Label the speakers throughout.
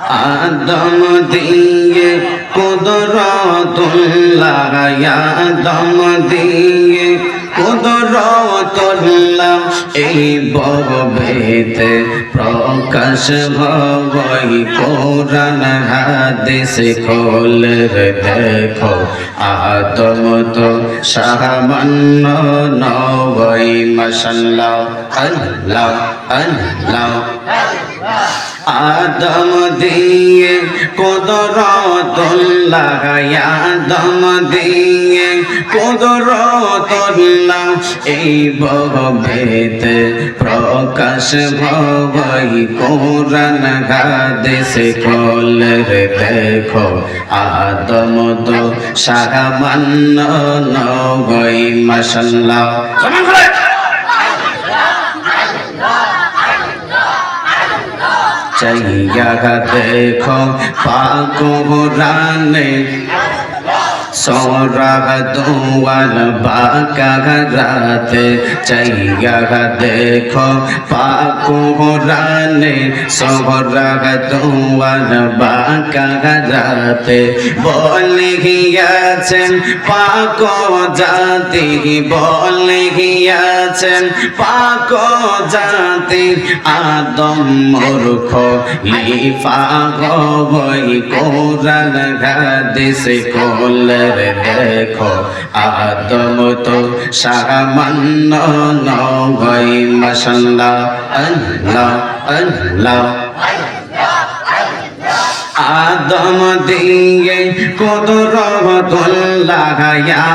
Speaker 1: আদম দিয়ে কুদরতুল্লাহ আদম দিয়ে কুদরতুল্লাহ এই ভবেতে প্রকাশ ভবই কোরআন হাদিস খোলে দেখো আদম তো সামান্য নবই মাশাআল্লাহ আল্লাহ আল্লাহ আদম দিয়ে কুদরতুল্লাহ আদম দিয়ে কুদরতুল্লাহ এই ভবেতে প্রকাশ ভবই কোরআন হাদিস খোলে দেখো আদম তো সামান্য নবই মাশাআল্লাহ চাইয়া দেখো পাক কোরআনে সোরাগ দুয়াল বাকারাতে চাইয়া দেখো পাক কোরআনে সোরাগ দুয়াল বাকারাতে বলে গিয়েছেন পাক জাতি বলে গিয়েছেন পাক জাতি আদম মূর্খ লিফা গই কোরআন হাদিস কোলে দেখো আদম তো সামান্য নবই মাশাআল্লাহ আল্লাহ আল্লাহ আদম দিয়ে কুদরতুল্লাহ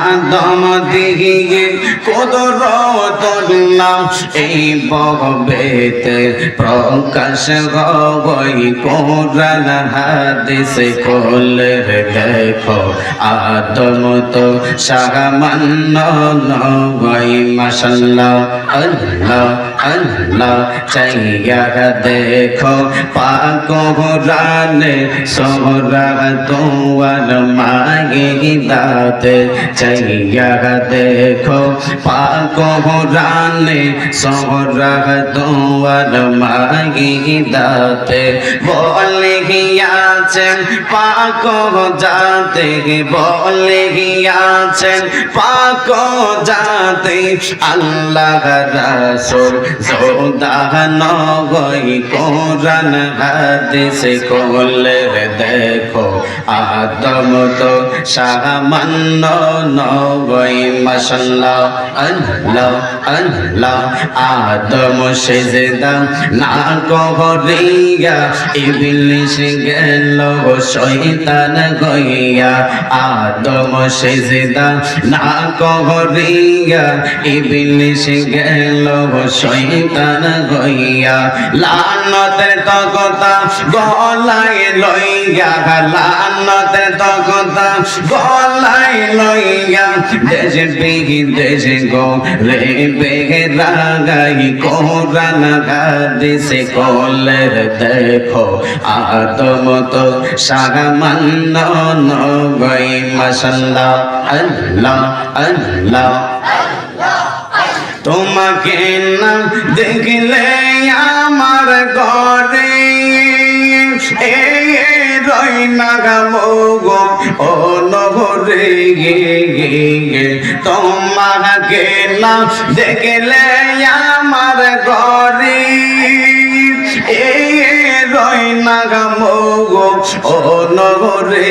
Speaker 1: আদম দিয়ে কুদরতুল্লাহ এই ভবেতে প্রকাশ হবই কোরআন হাদিস খোলে দেখো আদম তো সামান্য নবই মাশাআল্লাহ আল্লাহ আল্লাহ চাইয়া দেখো পাক কোরআনে সোহরাগ দুয়াল মাগিদাতে চাইয়া দেখো পাক কোরআনে সোহরাগ দুয়াল মাগিদাতে বলে গিয়াছেন পাক জাতে বলে গিয়াছেন পাক জাতে আল্লাহ রাসূল জোদান গই কোরআন হাদিস কোলে দেখো আদম তো সামান্য নবই মাশাআল্লাহ আল্লাহ আল্লাহ আদম সেজদা না করিয়া ইবলিস গেল শয়তান গইয়া আদম সেজদা না করিয়া ইবলিস গেল শয়তান গইয়া লানতের তকতা গলায় লইয়া লানতের তকতা গলায় লইয়া দেশে বিদেশে গো রে বেগে রাগাই কোরআন হাদিস কোলে দেখো আদম তো সামান্য নবই মাশাআল্লাহ আল্লাহ আল্লাহ তোমাকে না দেখলে আমার ঘরে রই না গো ও নহরে তোমাকে না দেখলে আমার ঘরে রই না গো ও নহরে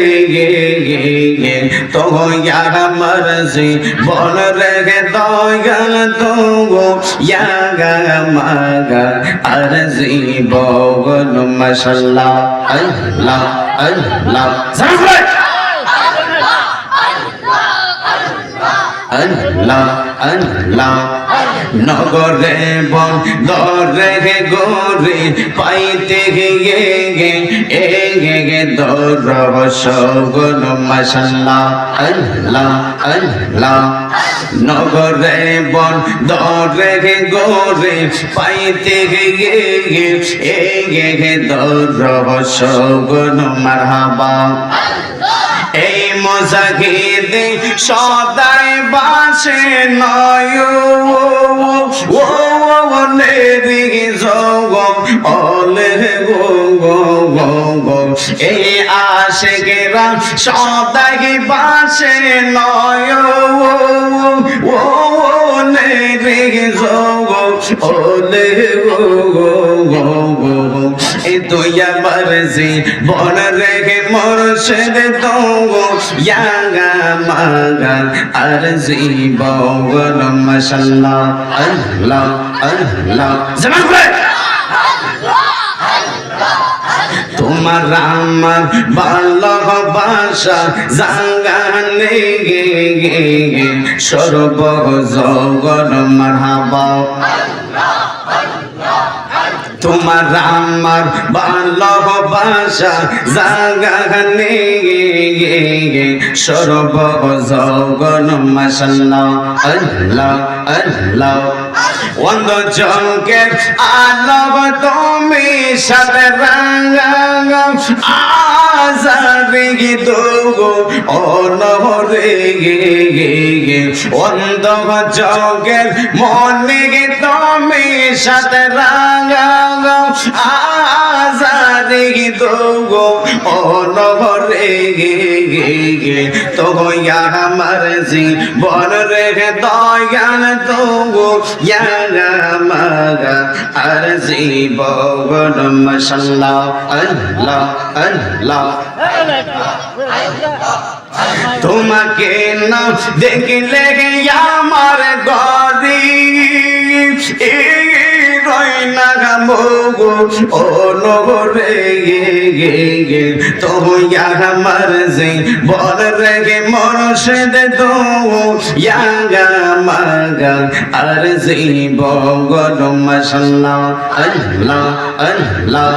Speaker 1: তো মরজি বল রে দয়াল তো মাগা আরজি বগল মাশাআল্লাহ আল্লাহ আল্লাহ আল্লাহ আল্লাহ নগরে বন্দরে গোরে পাইতে গিয়ে গে দর সগল মাশাআল্লাহ আল্লাহ আল্লাহ নগরে বন্দরে গোরে পাইতে গিয়ে গে দর সগল মারহাবা এই মজাহিদে সদাই বাসে নয় ও নে রি জগম অলে গো এই আশিকেরা সদাই বাসে নয় ও নে রে ও নে এ তুই আমার জীবন রেখে মুর্শিদ তো ইয়াগা মাগা আর জীবন মাশাআল্লাহ আল্লাহ আল্লাহ জামান করে তোমার আমার ভালোবাসা জাগানে সর্ব জগৎ মারহাবা তোমার আমার ভালোবাসা জাগানে সর্ব জগৎ মাশাআল্লাহ আল্লাহ আল্লাহ অন্ধ চমকের আলো তুমি সাথে রাঙা আজারে দুগো অনরে অন্ধ চমকের মনে তুমি সাথে রাঙা আজারে দুগো অনরে তো আমার জীবন রে দয়াল তো মাগা আর জীবন মাশাআল্লাহ আল্লাহ আল্লাহ তোমাকে না দেখলে আমার গরি রইনা গামগো ও নগরে তো আমার জীবন রে মুর্শিদ তো ইয়াগা মাগা আর জীবন মাশাআল্লাহ আল্লাহ আল্লাহ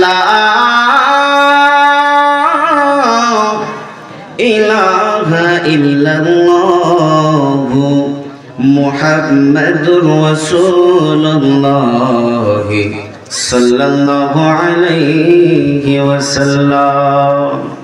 Speaker 1: লা ইলাহা ইল্লাল্লাহ মুহাম্মাদুর রাসূলুল্লাহ সাল্লাল্লাহু আলাইহি ওয়াসাল্লাম।